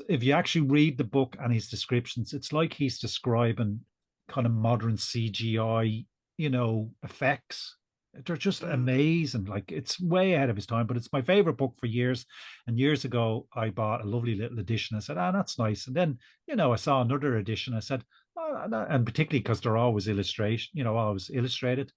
If you actually read the book and his descriptions, it's like he's describing kind of modern CGI, effects. They're just amazing. Like, it's way ahead of his time, but it's my favorite book for years. And years ago, I bought a lovely little edition. I said, that's nice. And then, I saw another edition. I said, and particularly because they're always always illustrated.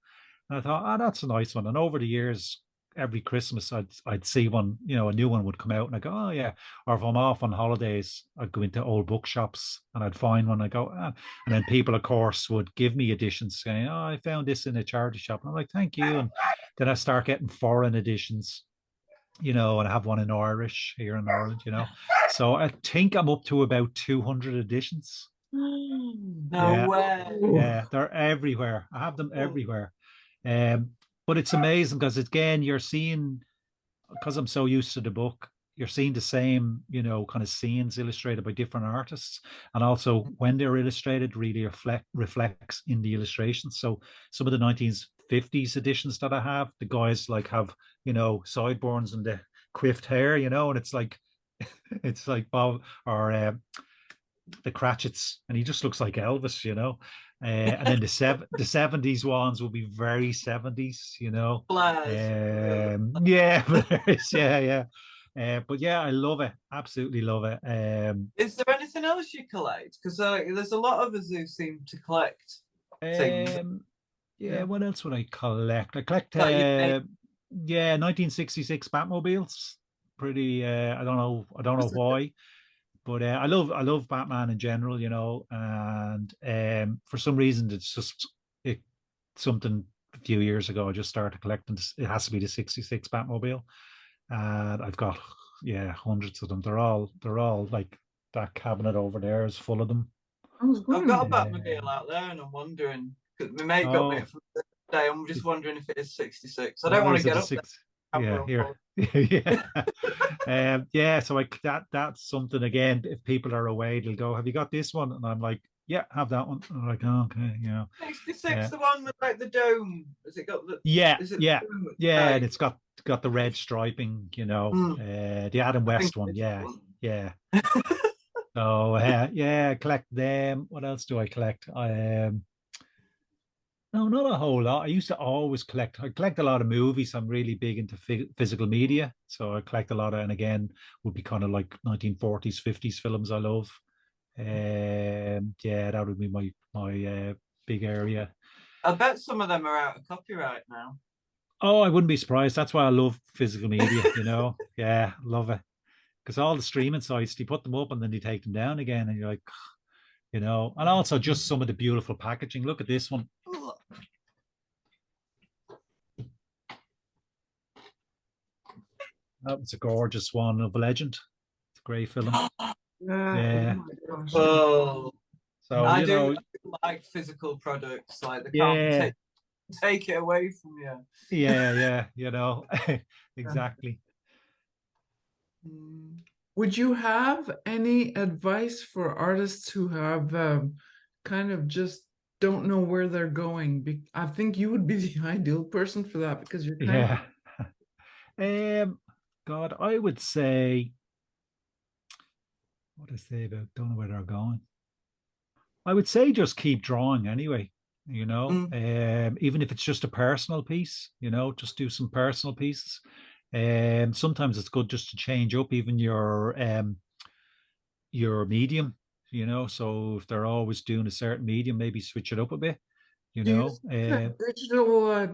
And I thought, that's a nice one. And over the years, every Christmas I'd see one, a new one would come out, and I go, oh yeah. Or if I'm off on holidays, I'd go into old bookshops and I'd find one. I go, and then people, of course, would give me editions saying, oh, I found this in a charity shop. And I'm like, thank you. And then I start getting foreign editions, and I have one in Irish here in Ireland, So I think I'm up to about 200 editions. No way. Yeah, they're everywhere. I have them everywhere. But it's amazing because, again, you're seeing, because I'm so used to the book, you're seeing the same, kind of scenes illustrated by different artists. And also when they're illustrated, really reflects in the illustrations. So some of the 1950s editions that I have, the guys have, sideburns and the quiffed hair, and it's like Bob or the Cratchits, and he just looks like Elvis, and then the 70s ones will be very 70s, but yeah, I love it, absolutely love it. Is there anything else you collect? Because there's a lot of us who seem to collect things. What else would I collect? I collect 1966 Batmobiles. Pretty I don't know why. But I love Batman in general, and for some reason it's just something a few years ago I just started collecting. It has to be the 66 Batmobile, and I've got hundreds of them. They're all like, that cabinet over there is full of them. I've got a Batmobile out there, and I'm wondering, because my mate got me it for the day. I'm just wondering if it is 66. I don't want to get up there. Yeah, here. So that's something, again, if people are away, they'll go, have you got this one? And I'm like, yeah, have that one. And I'm like, oh, okay, 66, the one with like the dome. Has it got the and it's got the red striping, the Adam West one. So I collect them. What else do I collect? No, not a whole lot. I used to always collect. I collect a lot of movies. I'm really big into physical media, so I collect a lot of, and again, would be kind of like 1940s, 50s films I love. That would be my big area. I bet some of them are out of copyright now. Oh, I wouldn't be surprised. That's why I love physical media. Yeah, love it. Because all the streaming sites, they put them up and then they take them down again, and you're like, and also just some of the beautiful packaging. Look at this one. That was a gorgeous one of Legend. It's a great film. Yeah. Oh. So I do like physical products, like they can't take it away from you. Yeah, exactly. Would you have any advice for artists who have kind of just don't know where they're going? I think you would be the ideal person for that because you're kind of God, I would say, what I say about don't know where they're going. I would say just keep drawing anyway, even if it's just a personal piece, just do some personal pieces. Sometimes it's good just to change up even your medium, so if they're always doing a certain medium, maybe switch it up a bit, Do you think that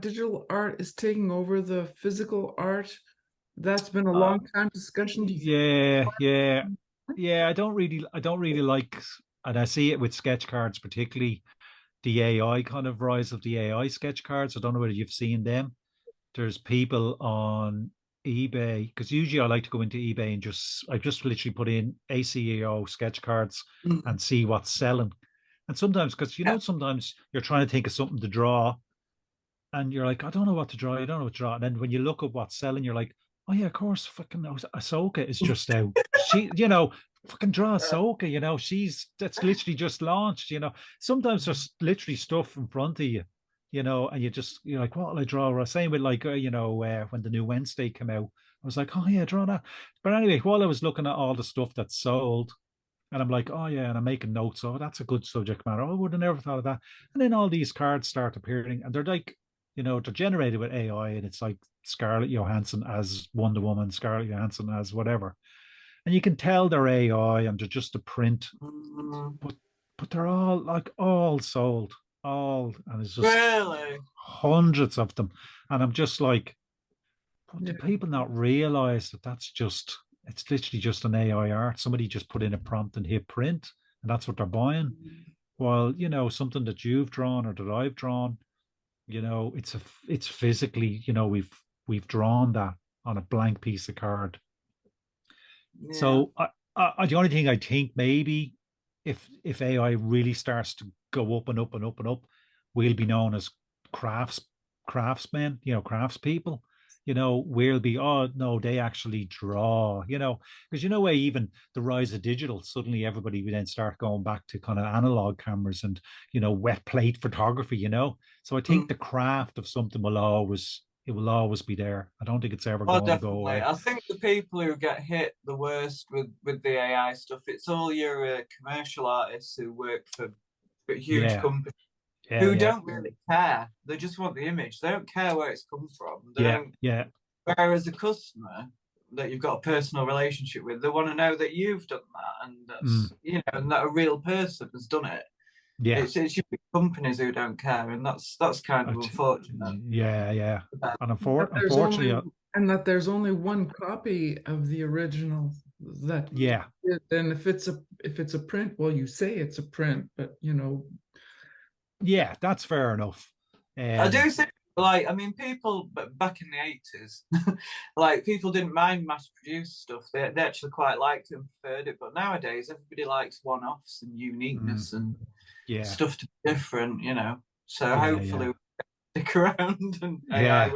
digital art is taking over the physical art? That's been a long time discussion. Yeah. I don't really like, and I see it with sketch cards, particularly the AI kind of rise of the AI sketch cards. I don't know whether you've seen them. There's people on eBay, because usually I like to go into eBay and I just literally put in ACEO sketch cards and see what's selling. And sometimes, because sometimes you're trying to think of something to draw and you're like, I don't know what to draw. You don't know what to draw. And then when you look up what's selling, you're like, oh yeah, of course, fucking Ahsoka is just out. She, fucking draw Ahsoka, that's literally just launched, Sometimes there's literally stuff in front of you, and you're like, what will I draw? Same with like, when the new Wednesday came out, I was like, oh yeah, draw that. But anyway, while I was looking at all the stuff that's sold, and I'm like, oh yeah, and I'm making notes. Oh, that's a good subject matter. Oh, I would have never thought of that. And then all these cards start appearing, and they're like, they're generated with AI, and it's like Scarlett Johansson as Wonder Woman, Scarlett Johansson as whatever, and you can tell they're AI and they're just a print, but they're all sold, and it's just really hundreds of them, and I'm just like, do people not realize that it's literally just an AI art? Somebody just put in a prompt and hit print, and that's what they're buying. While something that you've drawn or that I've drawn, it's physically, we've drawn that on a blank piece of card. Yeah. So the only thing I think maybe if AI really starts to go up and up and up and up, we'll be known as craftsmen, craftspeople. We'll be, oh no, they actually draw, because where even the rise of digital, suddenly everybody would then start going back to kind of analog cameras and wet plate photography. So I think the craft of something will always be there. I don't think it's ever going to go away. I think the people who get hit the worst with the AI stuff, it's all your commercial artists who work for huge companies who don't really care. They just want the image. They don't care where it's come from. Whereas a customer that you've got a personal relationship with, they want to know that you've done that, and that's and that a real person has done it. Yeah, it's your companies who don't care, and that's kind of unfortunate. Yeah. And unfortunately, and that there's only one copy of the original. That then if it's a print, well, you say it's a print, but yeah, that's fair enough. I do think, people back in the 80s, people didn't mind mass-produced stuff. They actually quite liked it and preferred it. But nowadays, everybody likes one-offs and uniqueness and stuff to be different, So hopefully we'll stick around. And AI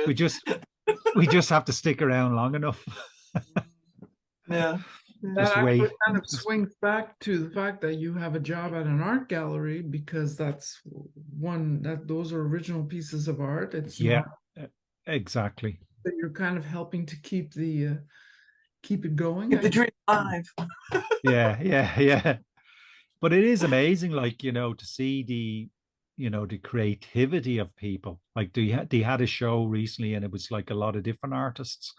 we just have to stick around long enough. Yeah. That actually kind of swings back to the fact that you have a job at an art gallery, because those are original pieces of art. It's exactly. That you're kind of helping to keep it going. Keep the dream alive. Yeah. But it is amazing, to see the creativity of people. Like they had a show recently, and it was like a lot of different artists.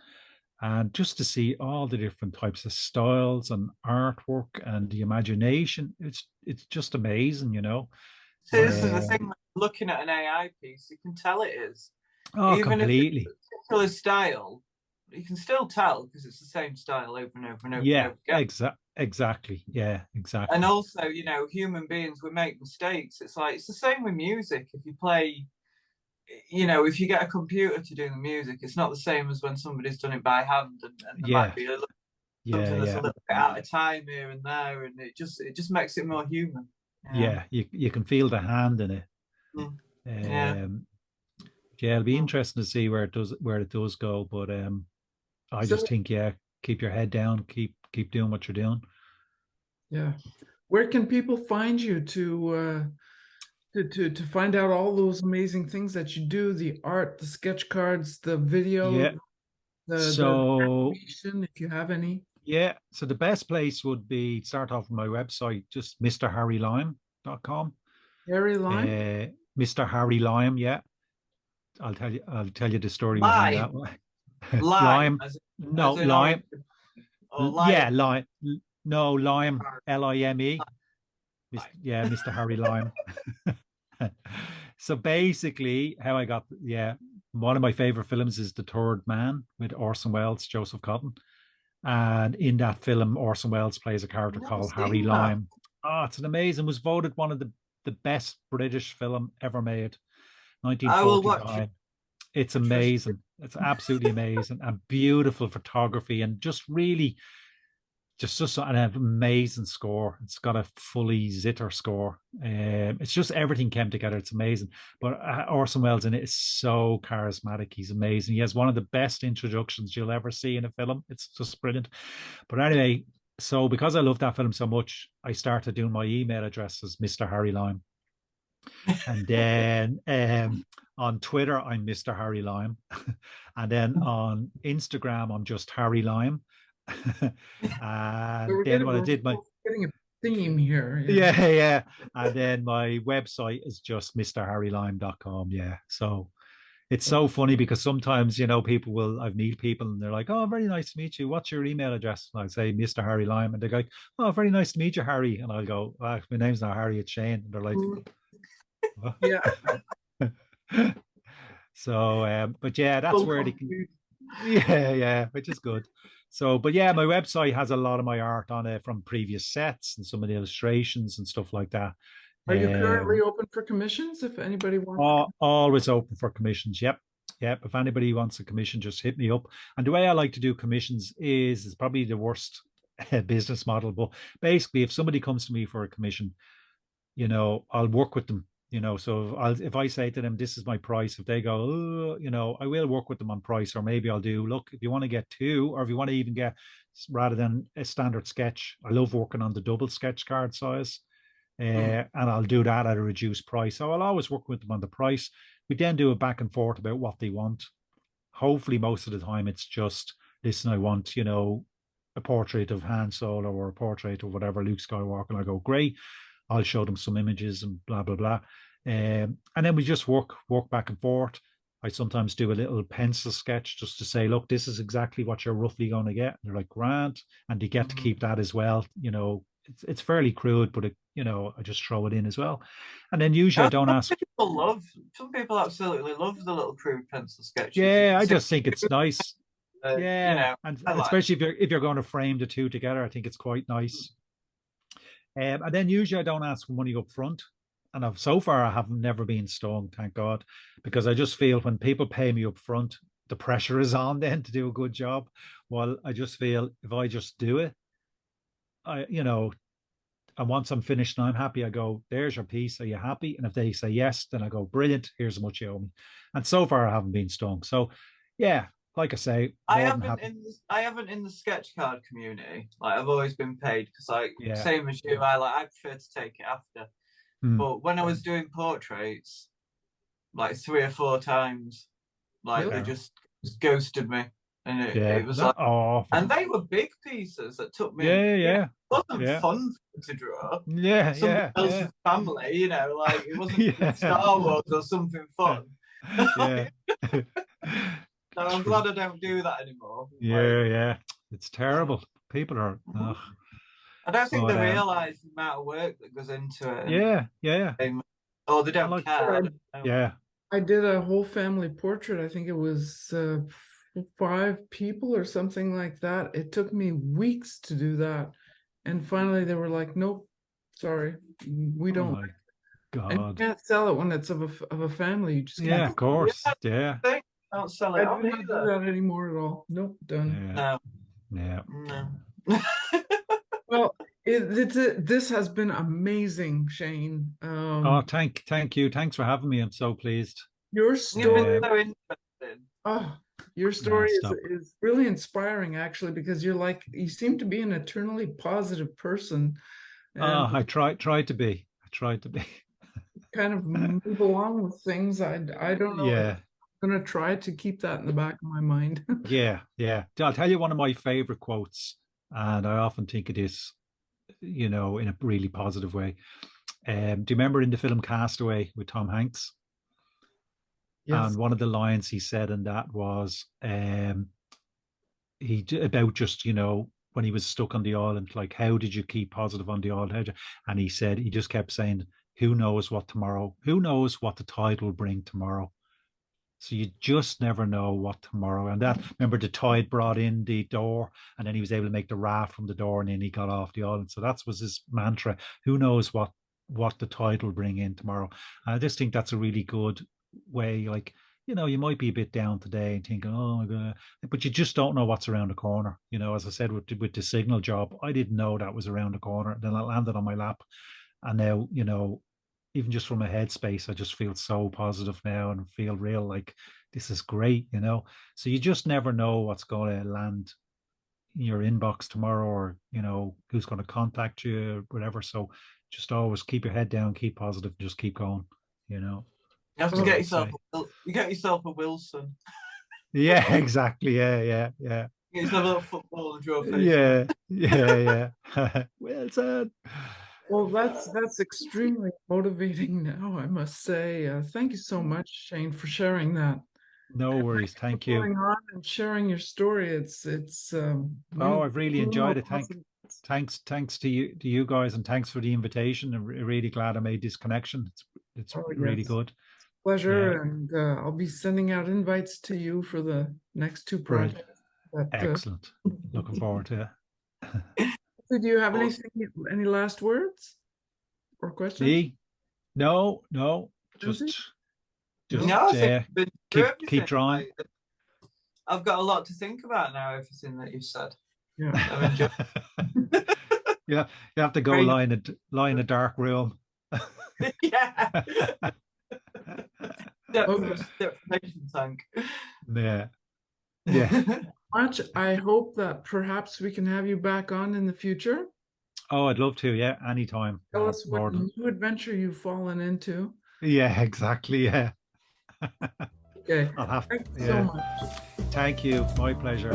And just to see all the different types of styles and artwork and the imagination, it's just amazing, So this is the thing, looking at an AI piece, you can tell it is. Oh, even completely. If it's a particular style, you can still tell because it's the same style over and over and over. Yeah, exactly. Yeah, exactly. And also, human beings, we make mistakes. It's the same with music. If you play, if you get a computer to do the music, it's not the same as when somebody's done it by hand, and there might be something that's a little bit out of time here and there, and it just makes it more human. Yeah, you can feel the hand in it. It'll be interesting to see where it does go, but I just think keep your head down, keep doing what you're doing. Yeah. Where can people find you to find out all those amazing things that you do, the art, the sketch cards, the video, Yeah. the animation, if you have any? Yeah. So the best place would be start off with my website, just mrharrylime.com. Harry Lime? Mr. Harry Lime, yeah. I'll tell you the story Lime. behind that. Lime. No, lime. Lime. Yeah, lime. No, lime. Lime. Yeah, Mr. Harry Lime. So basically, how I got one of my favorite films is The Third Man with Orson Welles, Joseph Cotton. And in that film, Orson Welles plays a character called Harry Lime. Oh, it's an amazing, was voted one of the best British film ever made. 1949. I will watch it. It's amazing. It's absolutely amazing, and beautiful photography, and just really just an amazing score. It's got a fully zitter score. It's just everything came together. It's amazing. But Orson Welles in it is so charismatic. He's amazing. He has one of the best introductions you'll ever see in a film. It's just brilliant. But anyway, so because I love that film so much, I started doing my email address as Mr. Harry Lime. And then on Twitter, I'm Mr. Harry Lime. And then on Instagram, I'm just Harry Lime. And then when I did my getting a theme here. Yeah. And then my website is just mrharrylime.com. Yeah. So it's so funny because sometimes, people I've meet people and they're like, oh, very nice to meet you. What's your email address? And I say, Mr. Harry Lime. And they go, oh, very nice to meet you, Harry. And I'll go, my name's not Harry, it's Shane. And they're like, yeah. So, but yeah, that's where they can, which is good. So, but yeah, my website has a lot of my art on it from previous sets and some of the illustrations and stuff like that. Are you currently open for commissions if anybody wants? Always open for commissions. Yep. If anybody wants a commission, just hit me up. And the way I like to do commissions is probably the worst business model. But basically, if somebody comes to me for a commission, I'll work with them. So if I say to them, this is my price, if they go, I will work with them on price, or maybe I'll do, look, if you want to get two, or if you want to even get, rather than a standard sketch, I love working on the double sketch card size, and I'll do that at a reduced price. So I'll always work with them on the price. We then do a back and forth about what they want. Hopefully most of the time it's just, listen, I want, a portrait of Han Solo or a portrait of whatever, Luke Skywalker, and I go, great. I'll show them some images and blah, blah, blah. And then we just work back and forth. I sometimes do a little pencil sketch just to say, look, this is exactly what you're roughly going to get. And they're like, grand. And you get to keep that as well. It's fairly crude, but I just throw it in as well. And then usually I don't ask. Some people absolutely love the little crude pencil sketches. Yeah, I just think it's nice. And like, especially if you're going to frame the two together, I think it's quite nice. And then usually I don't ask for money up front. And so far I have never been stung, thank God, because I just feel when people pay me up front, the pressure is on then to do a good job. Well, I just feel if I just do it, and once I'm finished and I'm happy, I go, there's your piece. Are you happy? And if they say yes, then I go, brilliant. Here's how much you owe me. And so far I haven't been stung. So yeah, like I say, I haven't in the sketch card community. Like I've always been paid because same as you, I prefer to take it after. But when I was doing portraits, like 3 or 4 times, they just ghosted me, and it was like, and they were big pieces that took me. It wasn't fun to draw. Somebody else's family, like it wasn't Star Wars or something fun. So I'm glad I don't do that anymore. It's terrible. People are. I don't think they realise the amount of work that goes into it. Or they don't care. I did a whole family portrait. I think it was 5 people or something like that. It took me weeks to do that, and finally they were like, "Nope, sorry, we don't." My God. And you can't sell it when it's of a family. You just can't. Of course, Don't sell it. I don't do that anymore at all. Nope, done. No. Well, this has been amazing, Shane. Thank you. Thanks for having me. I'm so pleased. Your story. So interesting. Oh, Your story stop. is really inspiring, actually, because you seem to be an eternally positive person. And I tried to be. I tried to be. kind of move along with things. I don't know. Yeah. I'm going to try to keep that in the back of my mind. Yeah. I'll tell you one of my favorite quotes, and I often think of this, in a really positive way. Do you remember in the film Castaway with Tom Hanks? Yes. And one of the lines he said in that was about just, when he was stuck on the island, like, how did you keep positive on the island? And he said, he just kept saying, who knows what the tide will bring tomorrow. So you just never know what tomorrow. And that, remember, the tide brought in the door, and then he was able to make the raft from the door, and then he got off the island. So that was his mantra. Who knows what the tide will bring in tomorrow? And I just think that's a really good way. Like, you might be a bit down today and thinking, oh my God, but you just don't know what's around the corner. As I said, with the signal job, I didn't know that was around the corner. Then I landed on my lap, and now, even just from a headspace, I just feel so positive now and feel real like this is great, So you just never know what's going to land in your inbox tomorrow, or, who's going to contact you, whatever. So just always keep your head down, keep positive, just keep going, You have to get yourself a Wilson. Yeah, exactly. Yeah. Get yourself a little football and draw a face. Yeah. Wilson. Well, that's extremely motivating now, I must say. Thank you so much, Shane, for sharing that. No worries. Thank you. Going on and sharing your story. It's I've really enjoyed it. Thanks to you guys, and thanks for the invitation. I'm really glad I made this connection. It's really good. Pleasure, and I'll be sending out invites to you for the next two projects. Excellent. Looking forward to it. Do you have any last words or questions? Me? No. Just keep trying. I've got a lot to think about now, everything that you've said. Yeah. Yeah, you have to go lie in a dark room. Yeah. Deprivation tank. Yeah. Much. I hope that perhaps we can have you back on in the future. Oh, I'd love to. Yeah, anytime. Tell us what new adventure you've fallen into. Yeah, exactly. Yeah. Okay. Thank you so much. Thank you. My pleasure.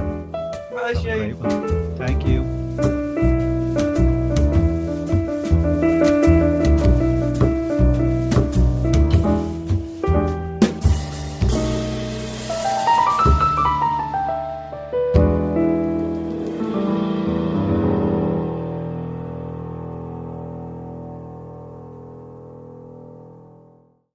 Bye, Shane. Thank you.